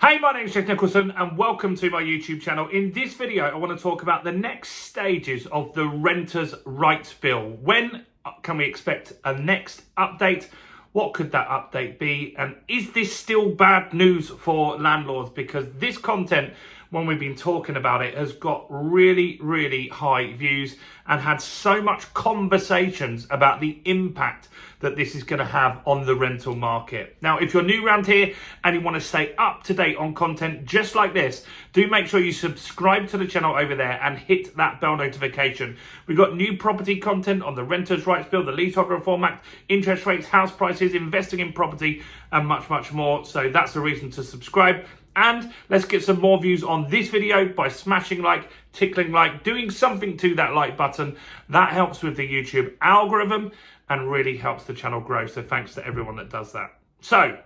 Hey, my name is Jeff Nicholson and welcome to my YouTube channel. In this video, I want to talk about the next stages of the Renters' Rights Bill. When can we expect a next update? What could that update be? And is this still bad news for landlords? Because this content, when we've been talking about it, has got really high views and had so much conversations about the impact that this is going to have on the rental market. Now, if you're new around here and you want to stay up to date on content just like this, do make sure you subscribe to the channel over there and hit that bell notification. We've got new property content on the Renters' Rights Bill, the Leasehold Reform Act, interest rates, house prices, investing in property, and much more. So that's the reason to subscribe. And let's get some more views on this video by smashing like, tickling like, doing something to that like button. That helps with the YouTube algorithm and really helps the channel grow. So thanks to everyone that does that. So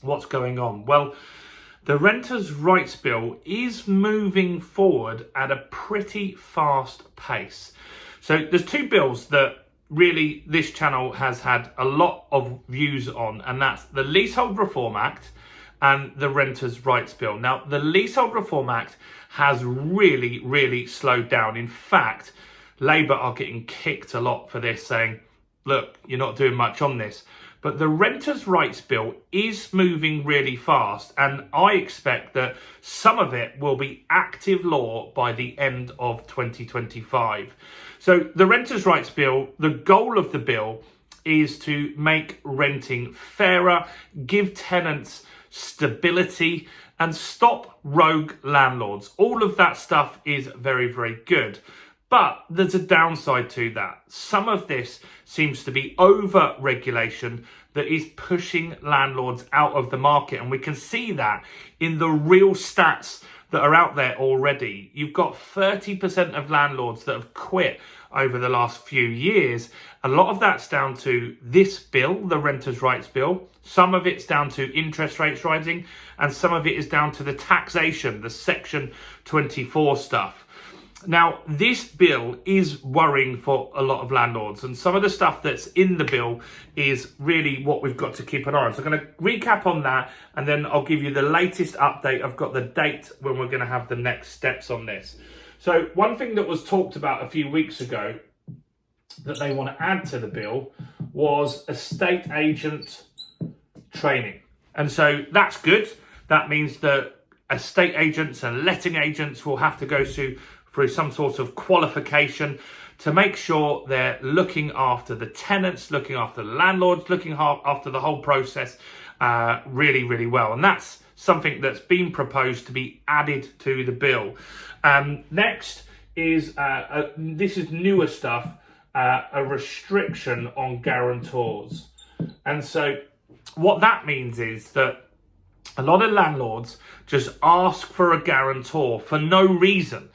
what's going on? Well, the Renters' Rights Bill is moving forward at a pretty fast pace. So there's two bills that really this channel has had a lot of views on, and that's the Leasehold Reform Act and the Renters' Rights Bill. Now, the Leasehold Reform Act has really slowed down. In fact, Labour are getting kicked a lot for this, saying, look, you're not doing much on this. But the Renters' Rights Bill is moving really fast, and I expect that some of it will be active law by the end of 2025. So the Renters' Rights Bill, the goal of the bill is to make renting fairer, give tenants stability, and stop rogue landlords. All of that stuff is very good. But there's a downside to that. Some of this seems to be over-regulation that is pushing landlords out of the market. And we can see that in the real stats that are out there already. You've got 30% of landlords that have quit over the last few years. A lot of that's down to this bill, the Renters' Rights Bill. Some of it's down to interest rates rising, and some of it is down to the taxation, the Section 24 stuff. Now, this bill is worrying for a lot of landlords, and some of the stuff that's in the bill is really what we've got to keep an eye on. So I'm going to recap on that, and then I'll give you the latest update. I've got the date when we're going to have the next steps on this. So one thing that was talked about a few weeks ago that they want to add to the bill was estate agent training. And so that's good. That means that estate agents and letting agents will have to go through some sort of qualification to make sure they're looking after the tenants, looking after the landlords, looking after the whole process really well. And that's something that's been proposed to be added to the bill. Next is, this is newer stuff, a restriction on guarantors. And so what that means is that a lot of landlords just ask for a guarantor for no reason.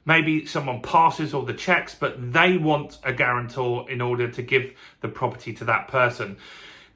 Maybe someone passes all the checks, but they want a guarantor in order to give the property to that person.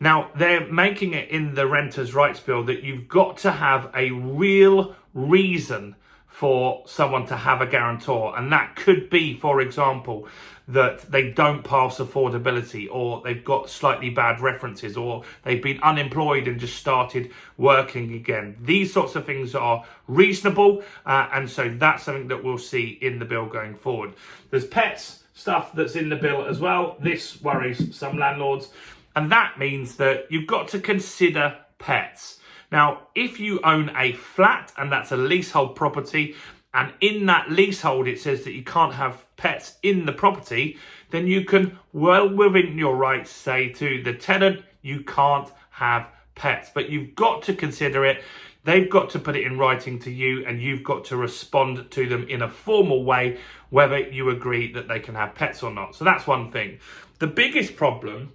Now, they're making it in the Renters' Rights Bill that you've got to have a real reason for someone to have a guarantor. And that could be, for example, that they don't pass affordability, or they've got slightly bad references, or they've been unemployed and just started working again. These sorts of things are reasonable, and so that's something that we'll see in the bill going forward. There's pets stuff that's in the bill as well. This worries some landlords, and that means that you've got to consider pets. Now, if you own a flat and that's a leasehold property, and in that leasehold it says that you can't have pets in the property, then you can, well within your rights, say to the tenant, you can't have pets. But you've got to consider it. They've got to put it in writing to you, and you've got to respond to them in a formal way, whether you agree that they can have pets or not. So that's one thing. The biggest problem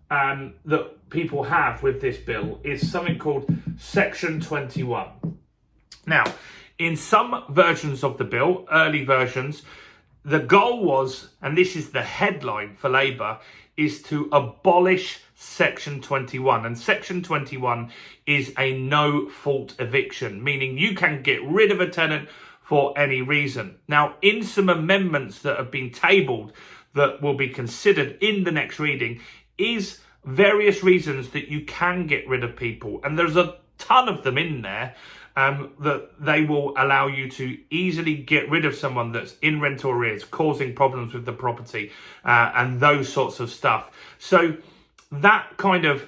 that people have with this bill is something called Section 21. Now, in some versions of the bill, early versions, the goal was, and this is the headline for Labour, is to abolish Section 21. And Section 21 is a no-fault eviction, meaning you can get rid of a tenant for any reason. Now, in some amendments that have been tabled that will be considered in the next reading is various reasons that you can get rid of people. And there's a ton of them in there, that they will allow you to easily get rid of someone that's in rental arrears, causing problems with the property, and those sorts of stuff. So that kind of,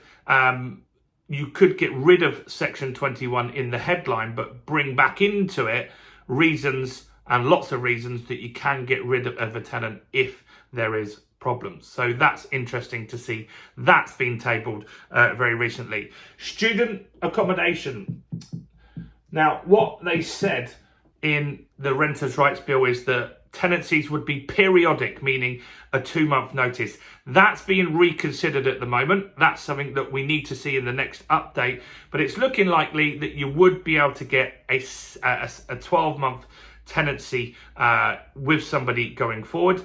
you could get rid of Section 21 in the headline, but bring back into it reasons, and lots of reasons, that you can get rid of a tenant if there is problems. So that's interesting to see. That's been tabled very recently. Student accommodation. Now, what they said in the Renters' Rights Bill is that tenancies would be periodic, meaning a 2-month notice. That's being reconsidered at the moment. That's something that we need to see in the next update. But it's looking likely that you would be able to get a 12-month tenancy with somebody going forward.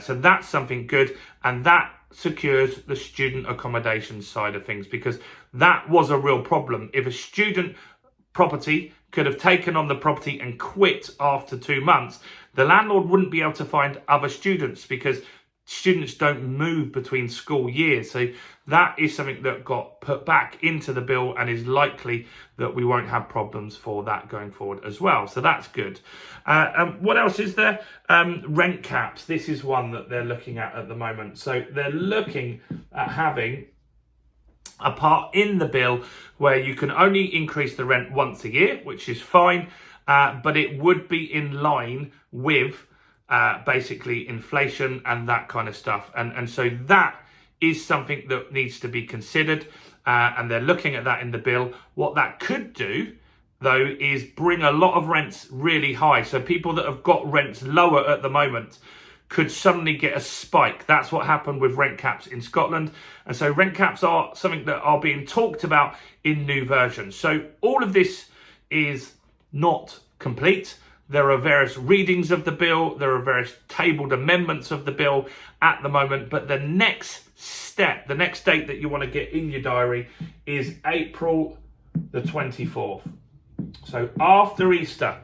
So that's something good. And that secures the student accommodation side of things, because that was a real problem. If a student property could have taken on the property and quit after 2 months, the landlord wouldn't be able to find other students, because students don't move between school years. So that is something that got put back into the bill, and is likely that we won't have problems for that going forward as well. So that's good. What else is there? Rent caps. This is one that they're looking at the moment. So they're looking at having a part in the bill where you can only increase the rent once a year, which is fine, but it would be in line with basically inflation and that kind of stuff. And so that is something that needs to be considered, and they're looking at that in the bill. What that could do, though, is bring a lot of rents really high. So people that have got rents lower at the moment could suddenly get a spike. That's what happened with rent caps in Scotland. And so rent caps are something that are being talked about in new versions. So all of this is not complete. There are various readings of the bill. There are various tabled amendments of the bill at the moment. But the next step, the next date that you want to get in your diary is April the 24th. So after Easter,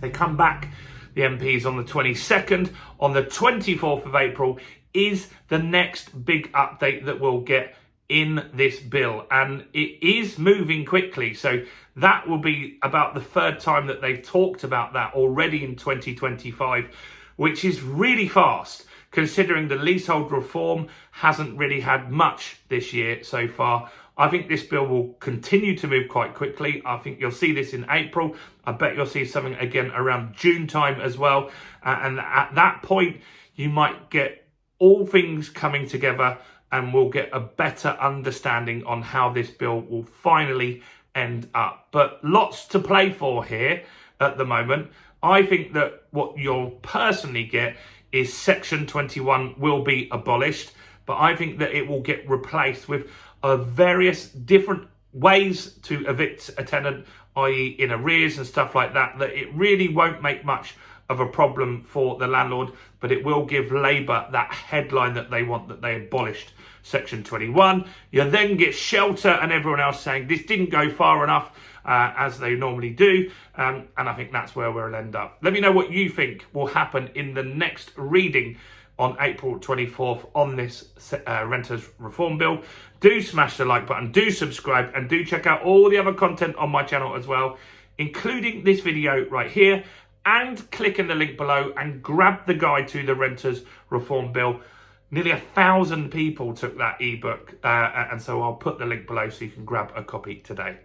they come back, the MPs, on the 22nd. On the 24th of April is the next big update that we'll get in this bill. And it is moving quickly. So that will be about the 3rd time that they've talked about that already in 2025, which is really fast, considering the leasehold reform hasn't really had much this year so far. I think this bill will continue to move quite quickly. I think you'll see this in April. I bet you'll see something again around June time as well. And at that point, you might get all things coming together, and we'll get a better understanding on how this bill will finally end up. But lots to play for here at the moment. I think that what you'll personally get is Section 21 will be abolished, but I think that it will get replaced with various different ways to evict a tenant, i.e. in arrears and stuff like that, that it really won't make much of a problem for the landlord, but it will give Labour that headline that they want, that they abolished Section 21. You then get Shelter and everyone else saying this didn't go far enough, as they normally do, and I think that's where we'll end up. Let me know what you think will happen in the next reading on April 24th on this Renters Reform Bill. Do smash the like button, do subscribe, and do check out all the other content on my channel as well, including this video right here, and click in the link below and grab the guide to the Renters Reform Bill. Nearly 1,000 people took that ebook, and so I'll put the link below so you can grab a copy today.